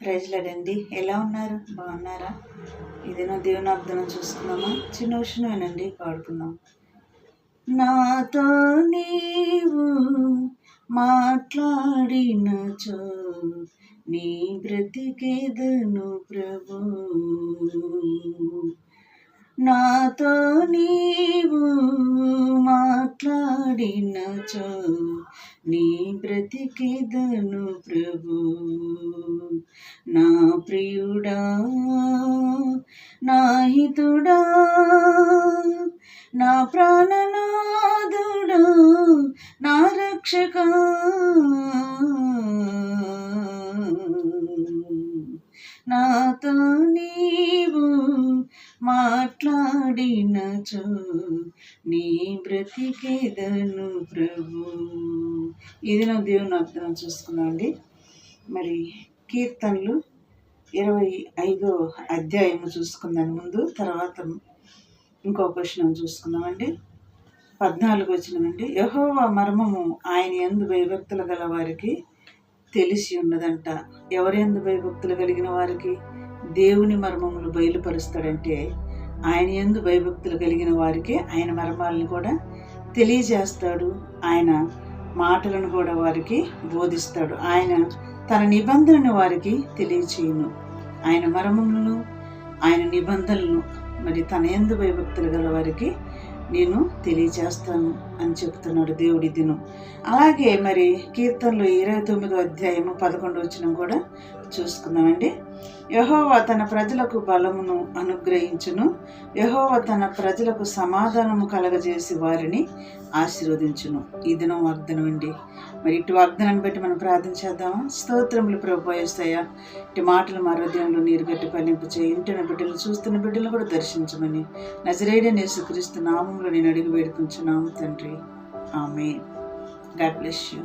ప్రైజ్లాడండి. ఎలా ఉన్నారు? బాగున్నారా? ఇదేనా దేవుని అర్థం చూసుకుందామా? చిన్న విషయమేనండి, పాడుకుందాం. నాతో నీవు మాట్లాడినచో నీ బ్రతికేదను ప్రభు. నాతో నీవు మాట్లాడినచో నీ బ్రతికేదను ప్రభు. నా ప్రియుడా, నా హితుడా, నా ప్రాణనాథుడా, నా రక్షక, నాతో నీవు మాట్లాడినచో నీ బ్రతికేదను ప్రభు. ఇది నా దేవుని అర్థం చూసుకున్నాండి. మరి కీర్తనలు 25వ అధ్యాయము చూసుకుందాం ముందు, తర్వాత ఇంకో క్వశ్చన్ చూసుకుందామండి. 14 వచనమండి. యెహోవా మర్మము ఆయన యందు భయభక్తులు గల వారికి తెలిసి ఉన్నదంట. ఎవరి యందు భయభక్తులు కలిగిన వారికి దేవుని మర్మములు బయలుపరుస్తాడంటే ఆయన యందు భయభక్తులు కలిగిన వారికి ఆయన మర్మాలను కూడా తెలియజేస్తాడు. ఆయన మాటలను కూడా వారికి బోధిస్తాడు. ఆయన తన నిబంధనను వారికి తెలియచేయును. ఆయన మర్మములను, ఆయన నిబంధనలను మరి తన యందు భయభక్తులు గల వారికి నేను తెలియజేస్తాను అని చెప్తున్నాడు దేవుడి దినం. అలాగే మరి కీర్తనలు 29వ అధ్యాయము 11వ వచనం కూడా చూసుకుందామండి. యెహోవా తన ప్రజలకు బలమును అనుగ్రహించును. యెహోవా తన ప్రజలకు సమాధానము కలగజేసి వారిని ఆశీర్వదించును. ఈ దినం వాగ్దానం అండి. మరి ఇటు వాగ్దానాన్ని బట్టి మనం ప్రార్థించేద్దామా? స్తోత్రములు ప్రభువా యేసయ్యా, ఇటు మాటలు మా హృదయంలో నీరు గట్టి ఫలింపు చేయి. ఇంటిన బిడ్డలు, చూస్తున్న బిడ్డలు కూడా దర్శించమని నజరేయుడైన యేసుక్రీస్తు నామములో నేను అడిగి వేడుకుంటున్నాము తండ్రి. ఆమేన్. God bless you.